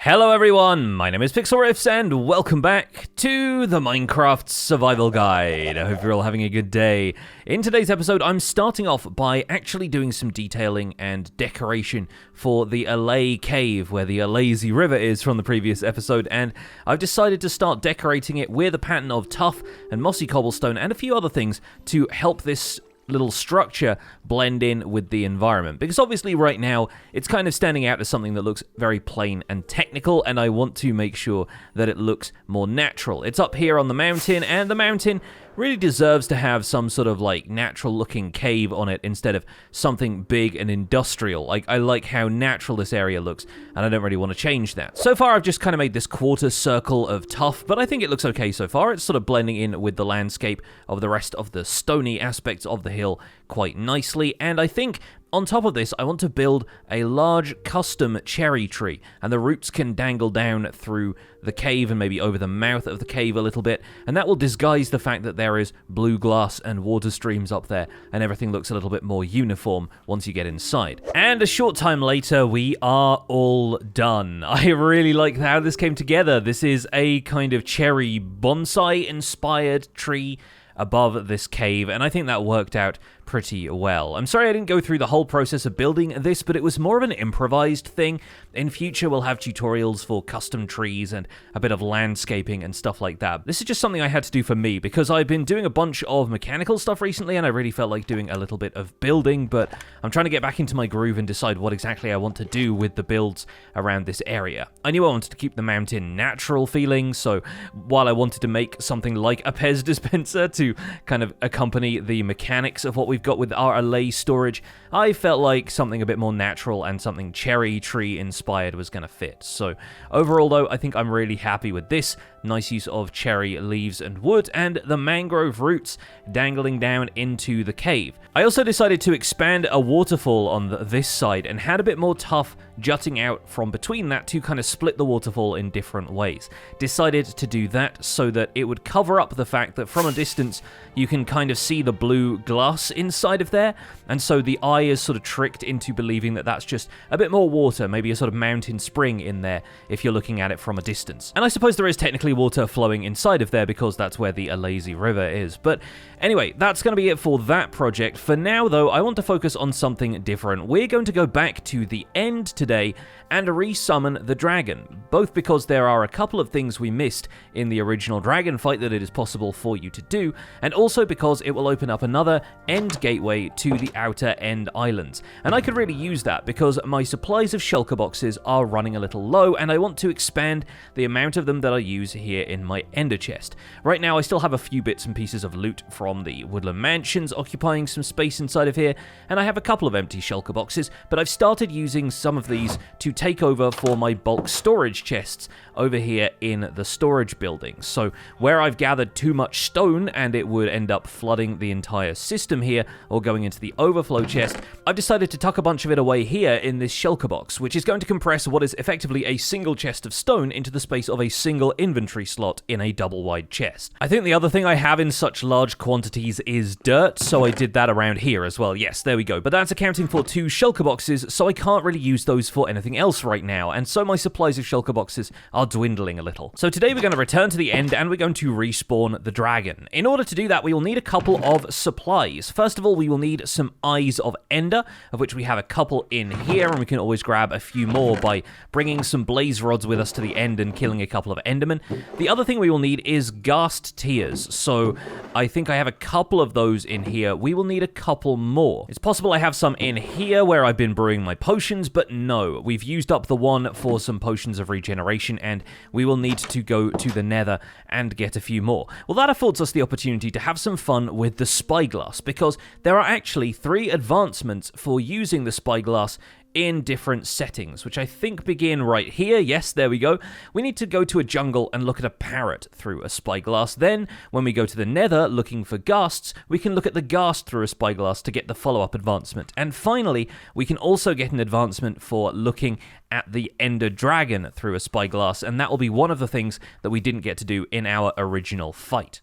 Hello everyone, my name is Pixlriffs and welcome back to the Minecraft Survival Guide. I hope you're all having a good day. In today's episode, I'm starting off by actually doing some detailing and decoration for the Allay cave, where the Lazy River is from the previous episode, and I've decided to start decorating it with a pattern of tough and mossy cobblestone and a few other things to help this little structure blend in with the environment, because obviously right now it's kind of standing out as something that looks very plain and technical, and I want to make sure that it looks more natural. It's up here on the mountain, and the mountain really deserves to have some sort of like natural looking cave on it instead of something big and industrial. Like, I like how natural this area looks, and I don't really want to change that. So far I've just kind of made this quarter circle of tough, but I think it looks okay so far. It's sort of blending in with the landscape of the rest of the stony aspects of the hill quite nicely, and I think on top of this, I want to build a large custom cherry tree, and the roots can dangle down through the cave and maybe over the mouth of the cave a little bit, and that will disguise the fact that there is blue glass and water streams up there, and everything looks a little bit more uniform once you get inside. And a short time later, we are all done. I really like how this came together. This is a kind of cherry bonsai-inspired tree above this cave, and I think that worked out pretty well. I'm sorry I didn't go through the whole process of building this, but it was more of an improvised thing. In future, we'll have tutorials for custom trees and a bit of landscaping and stuff like that. This is just something I had to do for me, because I've been doing a bunch of mechanical stuff recently, and I really felt like doing a little bit of building, but I'm trying to get back into my groove and decide what exactly I want to do with the builds around this area. I knew I wanted to keep the mountain natural feeling, so while I wanted to make something like a Pez dispenser to kind of accompany the mechanics of what we've got with our allay storage, I felt like something a bit more natural and something cherry tree inspired was going to fit. So overall though, I think I'm really happy with this. Nice use of cherry leaves and wood, and the mangrove roots dangling down into the cave. I also decided to expand a waterfall on this side and had a bit more tuff jutting out from between that to kind of split the waterfall in different ways. Decided to do that so that it would cover up the fact that from a distance you can kind of see the blue glass inside of there, and so the eye is sort of tricked into believing that that's just a bit more water, maybe a sort of mountain spring in there if you're looking at it from a distance. And I suppose there is technically water flowing inside of there because that's where the Lazy River is. But anyway, that's going to be it for that project. For now though, I want to focus on something different. We're going to go back to the end today and resummon the dragon, both because there are a couple of things we missed in the original dragon fight that it is possible for you to do, and also because it will open up another end gateway to the outer end islands. And I could really use that because my supplies of shulker boxes are running a little low, and I want to expand the amount of them that I use here in my ender chest. Right now I still have a few bits and pieces of loot from the woodland mansions occupying some space inside of here, and I have a couple of empty shulker boxes, but I've started using some of these to take over for my bulk storage chests over here in the storage building. So where I've gathered too much stone and it would end up flooding the entire system here or going into the overflow chest, I've decided to tuck a bunch of it away here in this shulker box, which is going to compress what is effectively a single chest of stone into the space of a single inventory slot in a double wide chest. I think the other thing I have in such large quantities is dirt, so I did that around here as well. Yes, there we go. But that's accounting for 2 shulker boxes, so I can't really use those for anything else right now, and so my supplies of shulker boxes are dwindling a little. So today we're going to return to the end and we're going to respawn the dragon. In order to do that, we will need a couple of supplies. First of all, we will need some eyes of ender, of which we have a couple in here, and we can always grab a few more by bringing some blaze rods with us to the end and killing a couple of endermen. The other thing we will need is Ghast Tears, so I think I have a couple of those in here. We will need a couple more. It's possible I have some in here where I've been brewing my potions, but no, we've used up the one for some potions of regeneration, and we will need to go to the nether and get a few more. Well, that affords us the opportunity to have some fun with the spyglass, because there are actually 3 advancements for using the spyglass in different settings, which I think begin right here. Yes, there we go. We need to go to a jungle and look at a parrot through a spyglass. Then, when we go to the nether looking for ghasts, we can look at the ghast through a spyglass to get the follow-up advancement. And finally, we can also get an advancement for looking at the ender dragon through a spyglass, and that will be one of the things that we didn't get to do in our original fight.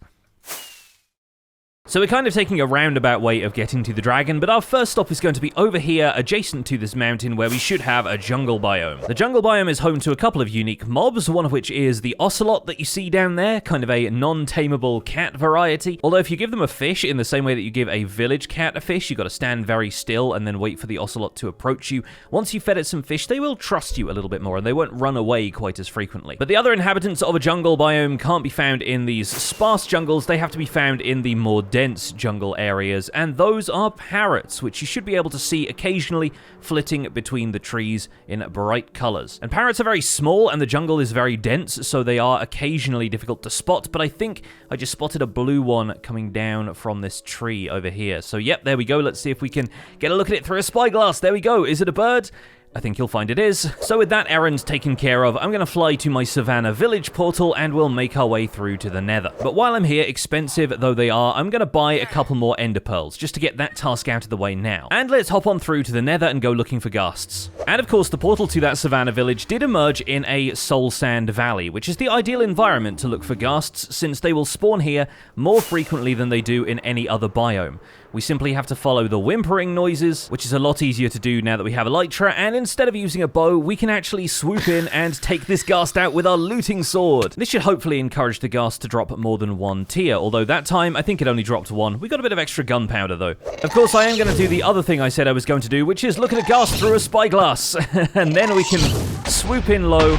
So we're kind of taking a roundabout way of getting to the dragon, but our first stop is going to be over here, adjacent to this mountain, where we should have a jungle biome. The jungle biome is home to a couple of unique mobs, one of which is the ocelot that you see down there, kind of a non-tameable cat variety. Although if you give them a fish in the same way that you give a village cat a fish, you've got to stand very still and then wait for the ocelot to approach you. Once you've fed it some fish, they will trust you a little bit more, and they won't run away quite as frequently. But the other inhabitants of a jungle biome can't be found in these sparse jungles, they have to be found in the more dense jungle areas, and those are parrots, which you should be able to see occasionally flitting between the trees in bright colors. And parrots are very small, and the jungle is very dense, so they are occasionally difficult to spot, but I think I just spotted a blue one coming down from this tree over here. So yep, there we go. Let's see if we can get a look at it through a spyglass. There we go. Is it a bird? I think you'll find it is. So with that errand taken care of, I'm going to fly to my Savannah village portal and we'll make our way through to the nether. But while I'm here, expensive though they are, I'm going to buy a couple more ender pearls just to get that task out of the way now. And let's hop on through to the nether and go looking for ghasts. And of course, the portal to that Savannah village did emerge in a soul sand valley, which is the ideal environment to look for ghasts since they will spawn here more frequently than they do in any other biome. We simply have to follow the whimpering noises, which is a lot easier to do now that we have Elytra, and instead of using a bow, we can actually swoop in and take this ghast out with our looting sword. This should hopefully encourage the ghast to drop more than one tier, although that time I think it only dropped one. We got a bit of extra gunpowder though. Of course, I am going to do the other thing I said I was going to do, which is look at a ghast through a spyglass, and then we can swoop in low,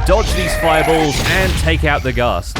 dodge these fireballs, and take out the ghast.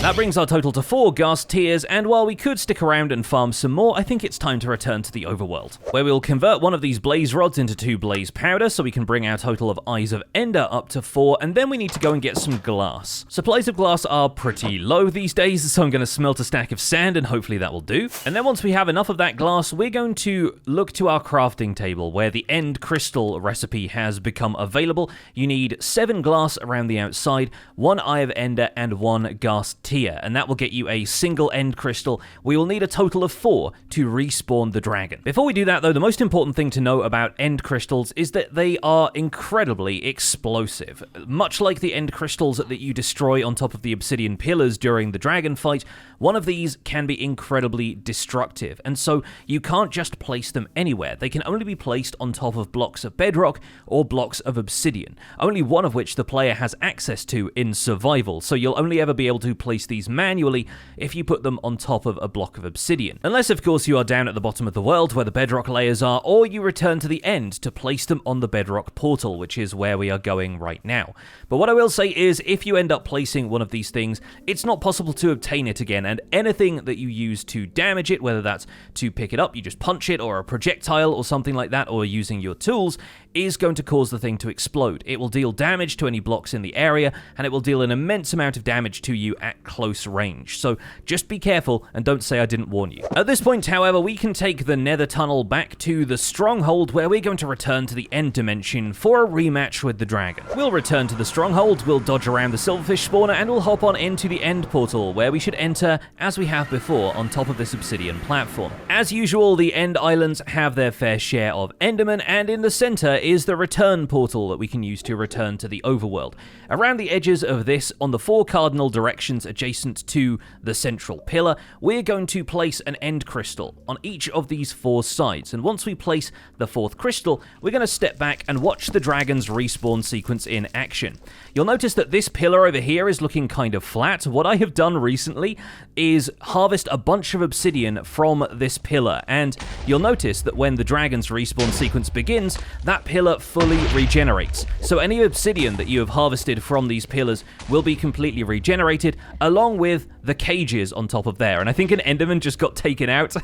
That brings our total to 4 Ghast Tears, and while we could stick around and farm some more, I think it's time to return to the overworld, where we'll convert one of these blaze rods into 2 blaze powder, so we can bring our total of Eyes of Ender up to 4, and then we need to go and get some glass. Supplies of glass are pretty low these days, so I'm going to smelt a stack of sand, and hopefully that will do. And then once we have enough of that glass, we're going to look to our crafting table, where the end crystal recipe has become available. You need 7 glass around the outside, 1 Eye of Ender, and 1 Ghast Tear, and that will get you a single end crystal. We will need a total of 4 to respawn the dragon. Before we do that though, the most important thing to know about end crystals is that they are incredibly explosive. Much like the end crystals that you destroy on top of the obsidian pillars during the dragon fight, one of these can be incredibly destructive, and so you can't just place them anywhere. They can only be placed on top of blocks of bedrock or blocks of obsidian, only one of which the player has access to in survival, so you'll only ever be able to place these manually if you put them on top of a block of obsidian. Unless, of course, you are down at the bottom of the world where the bedrock layers are, or you return to the end to place them on the bedrock portal, which is where we are going right now. But what I will say is, if you end up placing one of these things, it's not possible to obtain it again, and anything that you use to damage it, whether that's to pick it up, you just punch it, or a projectile or something like that, or using your tools, is going to cause the thing to explode. It will deal damage to any blocks in the area, and it will deal an immense amount of damage to you at close range. So just be careful and don't say I didn't warn you. At this point, however, we can take the nether tunnel back to the stronghold, where we're going to return to the end dimension for a rematch with the dragon. We'll return to the stronghold, we'll dodge around the silverfish spawner, and we'll hop on into the end portal, where we should enter, as we have before, on top of this obsidian platform. As usual, the end islands have their fair share of endermen, and in the center is the return portal that we can use to return to the overworld. Around the edges of this, on the 4 cardinal directions adjacent to the central pillar, we're going to place an end crystal on each of these 4 sides, and once we place the 4th crystal, we're going to step back and watch the dragon's respawn sequence in action. You'll notice that this pillar over here is looking kind of flat. What I have done recently is harvest a bunch of obsidian from this pillar, and you'll notice that when the dragon's respawn sequence begins, that pillar fully regenerates. So any obsidian that you have harvested from these pillars will be completely regenerated, along with the cages on top of there. And I think an enderman just got taken out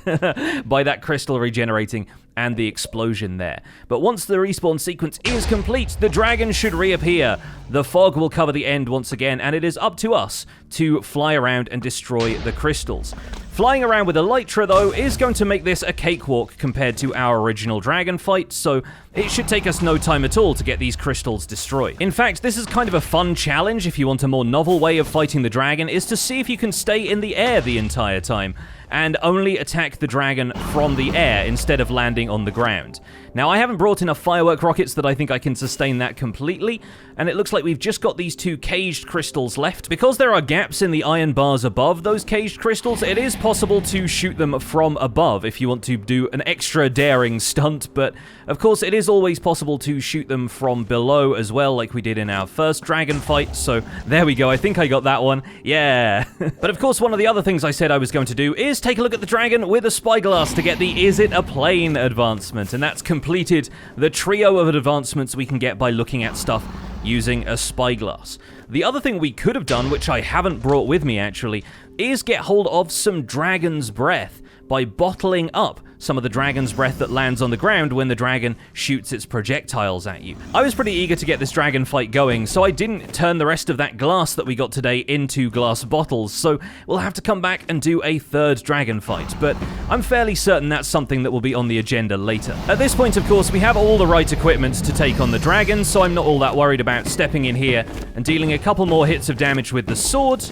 by that crystal regenerating and the explosion there. But once the respawn sequence is complete, the dragon should reappear. The fog will cover the end once again, and it is up to us to fly around and destroy the crystals. Flying around with Elytra, though, is going to make this a cakewalk compared to our original dragon fight, so it should take us no time at all to get these crystals destroyed. In fact, this is kind of a fun challenge if you want a more novel way of fighting the dragon, is to see if you can stay in the air the entire time. and only attack the dragon from the air instead of landing on the ground. Now, I haven't brought enough firework rockets that I think I can sustain that completely, and it looks like we've just got these 2 caged crystals left. Because there are gaps in the iron bars above those caged crystals, it is possible to shoot them from above if you want to do an extra daring stunt, but of course it is always possible to shoot them from below as well, like we did in our first dragon fight, so there we go. I think I got that one. Yeah. But of course, one of the other things I said I was going to do is take a look at the dragon with a spyglass to get the Is It a Plane advancement, and that's completed the trio of advancements we can get by looking at stuff using a spyglass. The other thing we could have done, which I haven't brought with me actually, is get hold of some dragon's breath by bottling up some of the dragon's breath that lands on the ground when the dragon shoots its projectiles at you. I was pretty eager to get this dragon fight going, so I didn't turn the rest of that glass that we got today into glass bottles, so we'll have to come back and do a third dragon fight, but I'm fairly certain that's something that will be on the agenda later. At this point, of course, we have all the right equipment to take on the dragon, so I'm not all that worried about stepping in here and dealing a couple more hits of damage with the sword.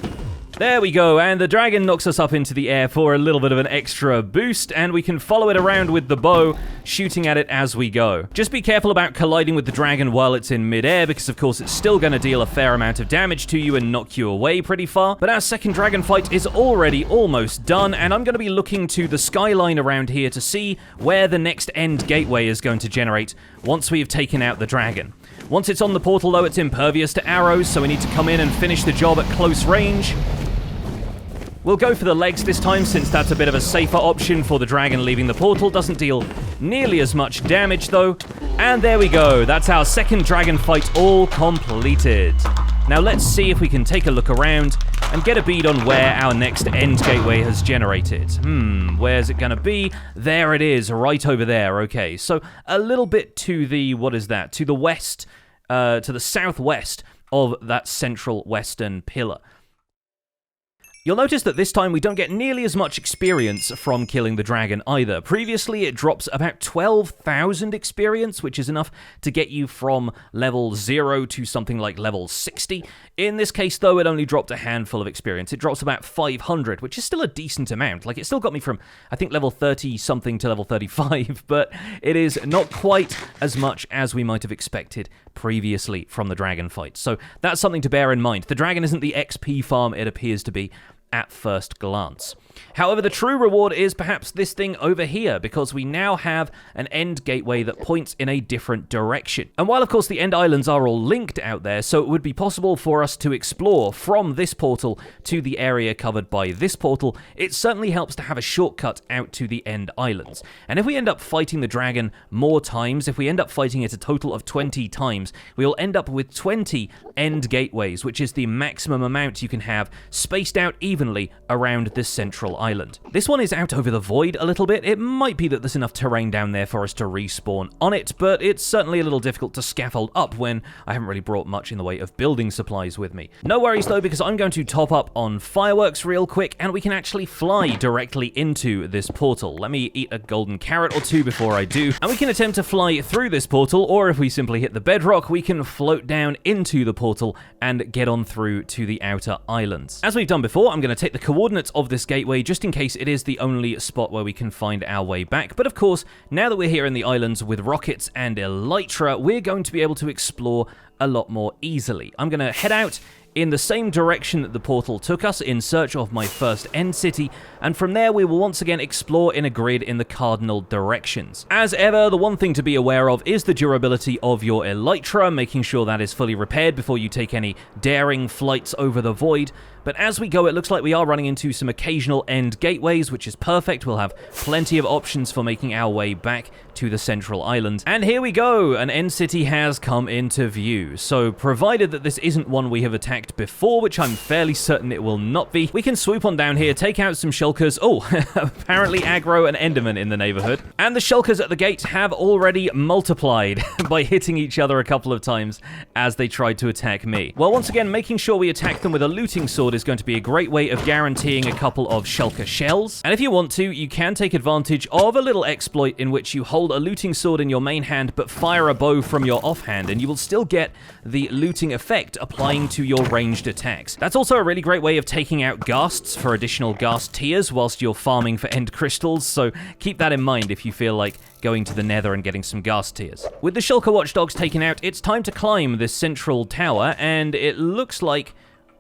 There we go, and the dragon knocks us up into the air for a little bit of an extra boost, and we can follow it around with the bow, shooting at it as we go. Just be careful about colliding with the dragon while it's in midair, because of course it's still going to deal a fair amount of damage to you and knock you away pretty far. But our second dragon fight is already almost done, and I'm going to be looking to the skyline around here to see where the next end gateway is going to generate once we have taken out the dragon. Once it's on the portal, though, it's impervious to arrows, so we need to come in and finish the job at close range. We'll go for the legs this time, since that's a bit of a safer option for the dragon leaving the portal. Doesn't deal nearly as much damage, though. And there we go. That's our second dragon fight all completed. Now let's see if we can take a look around and get a bead on where our next end gateway has generated. Where's it gonna be? There it is, right over there. Okay, so a little bit to the, what is that? To the west, to the southwest of that central western pillar. You'll notice that this time we don't get nearly as much experience from killing the dragon either. Previously, it drops about 12,000 experience, which is enough to get you from level 0 to something like level 60. In this case, though, it only dropped a handful of experience. It drops about 500, which is still a decent amount. Like, it still got me from, I think, level 30-something to level 35, but it is not quite as much as we might have expected previously from the dragon fight. So that's something to bear in mind. The dragon isn't the XP farm it appears to be at first glance. However, the true reward is perhaps this thing over here, because we now have an end gateway that points in a different direction. And while, of course, the end islands are all linked out there, so it would be possible for us to explore from this portal to the area covered by this portal, it certainly helps to have a shortcut out to the end islands. And if we end up fighting the dragon more times, if we end up fighting it a total of 20 times, we'll end up with 20 end gateways, which is the maximum amount you can have spaced out evenly around this central island. This one is out over the void a little bit. It might be that there's enough terrain down there for us to respawn on it, but it's certainly a little difficult to scaffold up when I haven't really brought much in the way of building supplies with me. No worries though, because I'm going to top up on fireworks real quick, and we can actually fly directly into this portal. Let me eat a golden carrot or two before I do, and we can attempt to fly through this portal, or if we simply hit the bedrock, we can float down into the portal and get on through to the outer islands. As we've done before, I'm going to take the coordinates of this gateway just in case it is the only spot where we can find our way back. But of course, now that we're here in the islands with rockets and Elytra, we're going to be able to explore a lot more easily. I'm going to head out in the same direction that the portal took us in search of my first end city, and from there we will once again explore in a grid in the cardinal directions. As ever, the one thing to be aware of is the durability of your Elytra, making sure that is fully repaired before you take any daring flights over the void. But as we go, it looks like we are running into some occasional end gateways, which is perfect. We'll have plenty of options for making our way back to the central island. And here we go! An end city has come into view. So, provided that this isn't one we have attacked before, which I'm fairly certain it will not be, we can swoop on down here, take out some Shulkers. Oh, apparently aggro and Enderman in the neighborhood. And the Shulkers at the gate have already multiplied by hitting each other a couple of times as they tried to attack me. Well, once again, making sure we attack them with a looting sword is going to be a great way of guaranteeing a couple of Shulker Shells. And if you want to, you can take advantage of a little exploit in which you hold a looting sword in your main hand but fire a bow from your offhand, and you will still get the looting effect applying to your ranged attacks. That's also a really great way of taking out ghasts for additional ghast tears whilst you're farming for end crystals, so keep that in mind if you feel like going to the nether and getting some ghast tears. With the Shulker watchdogs taken out, it's time to climb this central tower, and it looks like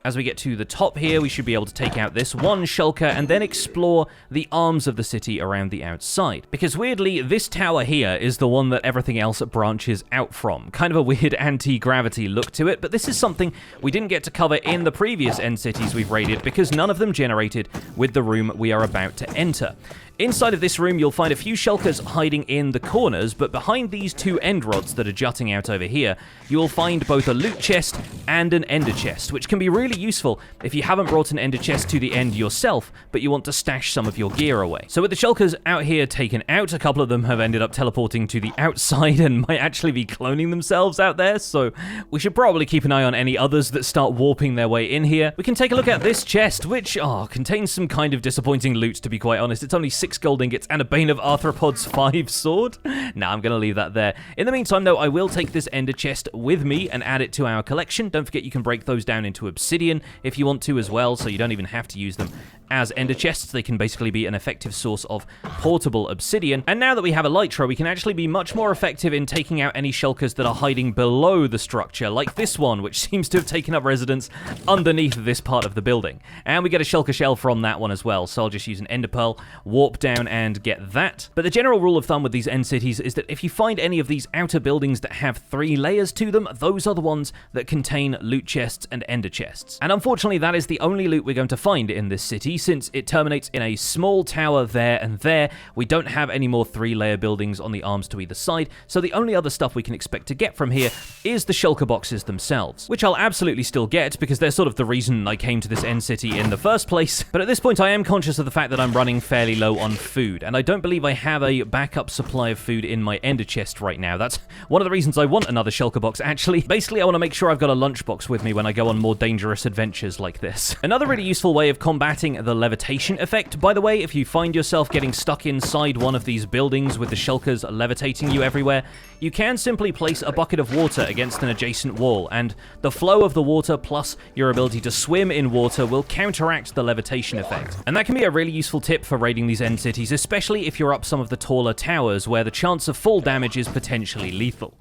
as we get to the top here, we should be able to take out this one shulker and then explore the arms of the city around the outside. Because weirdly, this tower here is the one that everything else branches out from. Kind of a weird anti-gravity look to it, but this is something we didn't get to cover in the previous end cities we've raided because none of them generated with the room we are about to enter. Inside of this room, you'll find a few shulkers hiding in the corners, but behind these two end rods that are jutting out over here, you will find both a loot chest and an ender chest, which can be really useful if you haven't brought an ender chest to the end yourself, but you want to stash some of your gear away. So with the shulkers out here taken out, a couple of them have ended up teleporting to the outside and might actually be cloning themselves out there, so we should probably keep an eye on any others that start warping their way in here. We can take a look at this chest, which contains some kind of disappointing loot, to be quite honest. It's only 6 gold ingots and a Bane of Arthropods 5 sword. Nah, I'm gonna leave that there. In the meantime, though, I will take this ender chest with me and add it to our collection. Don't forget you can break those down into obsidian if you want to as well, so you don't even have to use them as ender chests. They can basically be an effective source of portable obsidian. And now that we have Elytra, we can actually be much more effective in taking out any shulkers that are hiding below the structure, like this one, which seems to have taken up residence underneath this part of the building. And we get a Shulker Shell from that one as well, so I'll just use an ender pearl, warp down and get that. But the general rule of thumb with these end cities is that if you find any of these outer buildings that have 3 layers to them, those are the ones that contain loot chests and ender chests. And unfortunately, that is the only loot we're going to find in this city, since it terminates in a small tower there and there. We don't have any more 3-layer buildings on the arms to either side, so the only other stuff we can expect to get from here is the shulker boxes themselves, which I'll absolutely still get because they're sort of the reason I came to this end city in the first place. But at this point, I am conscious of the fact that I'm running fairly low on food, and I don't believe I have a backup supply of food in my ender chest right now. That's one of the reasons I want another shulker box, actually. Basically, I want to make sure I've got a lunchbox with me when I go on more dangerous adventures like this. Another really useful way of combating the levitation effect, by the way, if you find yourself getting stuck inside one of these buildings with the shulkers levitating you everywhere, you can simply place a bucket of water against an adjacent wall, and the flow of the water plus your ability to swim in water will counteract the levitation effect. And that can be a really useful tip for raiding these end cities, especially if you're up some of the taller towers where the chance of fall damage is potentially lethal.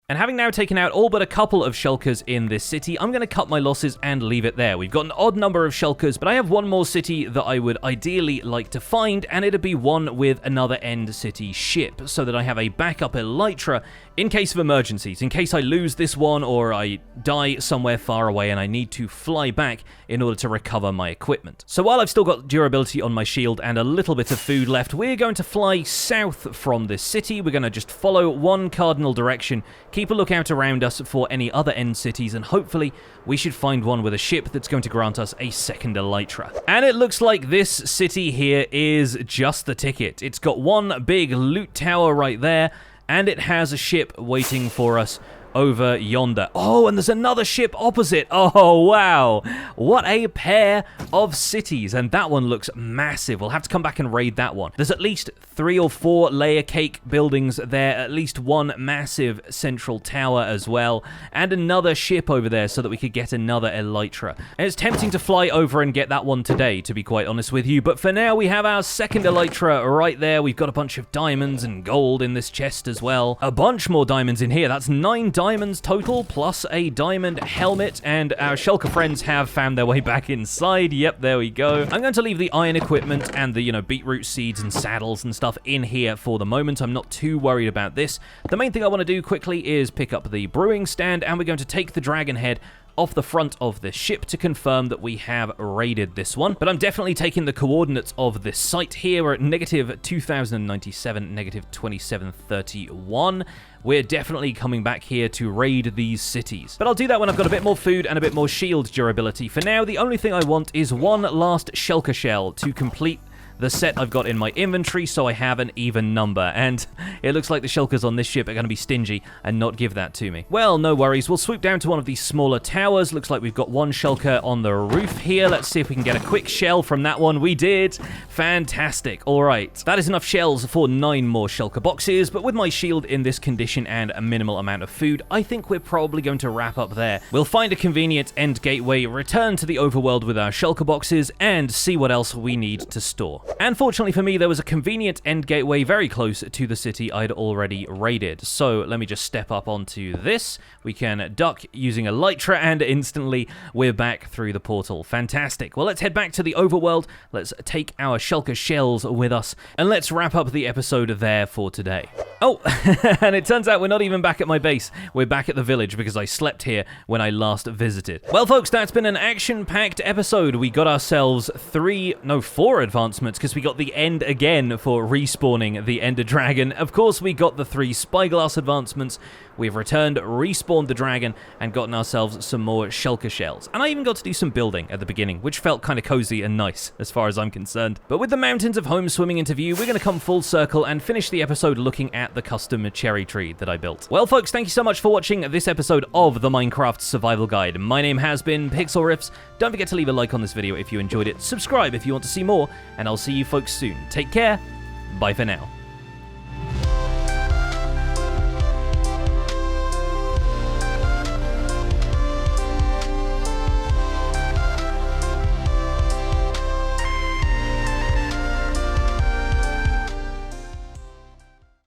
And having now taken out all but a couple of shulkers in this city, I'm going to cut my losses and leave it there. We've got an odd number of shulkers, but I have one more city that I would ideally like to find, and it'd be one with another end city ship, so that I have a backup Elytra in case of emergencies, in case I lose this one or I die somewhere far away and I need to fly back in order to recover my equipment. So while I've still got durability on my shield and a little bit of food left, we're going to fly south from this city. We're going to just follow one cardinal direction, keep a lookout around us for any other end cities, and hopefully we should find one with a ship that's going to grant us a second Elytra. And it looks like this city here is just the ticket. It's got one big loot tower right there, and it has a ship waiting for us over yonder. Oh, and there's another ship opposite. Oh, wow. What a pair of cities. And that one looks massive. We'll have to come back and raid that one. There's at least 3 or 4 layer cake buildings there, at least one massive central tower as well, and another ship over there so that we could get another Elytra. And it's tempting to fly over and get that one today, to be quite honest with you, but for now we have our second Elytra right there. We've got a bunch of diamonds and gold in this chest as well. A bunch more diamonds in here. That's 9 diamonds total, plus a diamond helmet, and our shulker friends have found their way back inside. Yep, there we go. I'm going to leave the iron equipment and the, beetroot seeds and saddles and stuff in here for the moment. I'm not too worried about this. The main thing I want to do quickly is pick up the brewing stand, and we're going to take the dragon head off the front of this ship to confirm that we have raided this one. But I'm definitely taking the coordinates of this site here. We're at negative 2097, negative 2731. We're definitely coming back here to raid these cities. But I'll do that when I've got a bit more food and a bit more shield durability. For now, the only thing I want is one last Shulker Shell to complete the set I've got in my inventory so I have an even number. And it looks like the Shulkers on this ship are going to be stingy and not give that to me. Well, no worries. We'll swoop down to one of these smaller towers. Looks like we've got one Shulker on the roof here. Let's see if we can get a quick shell from that one. We did. Fantastic. All right. That is enough shells for 9 more Shulker boxes, but with my shield in this condition and a minimal amount of food, I think we're probably going to wrap up there. We'll find a convenient end gateway, return to the overworld with our Shulker boxes, and see what else we need to store. And fortunately for me, there was a convenient end gateway very close to the city I'd already raided. So let me just step up onto this. We can duck using Elytra, and instantly we're back through the portal. Fantastic. Well, let's head back to the overworld. Let's take our Shulker Shells with us, and let's wrap up the episode there for today. Oh, and it turns out we're not even back at my base. We're back at the village because I slept here when I last visited. Well, folks, that's been an action-packed episode. We got ourselves 4 advancements because we got the end again for respawning the Ender Dragon. Of course, we got the 3 spyglass advancements. We've returned, respawned the dragon, and gotten ourselves some more Shulker Shells. And I even got to do some building at the beginning, which felt kind of cozy and nice, as far as I'm concerned. But with the mountains of home swimming into view, we're going to come full circle and finish the episode looking at the custom cherry tree that I built. Well, folks, thank you so much for watching this episode of the Minecraft Survival Guide. My name has been Pixlriffs. Don't forget to leave a like on this video if you enjoyed it, subscribe if you want to see more, and I'll see you folks soon. Take care. Bye for now.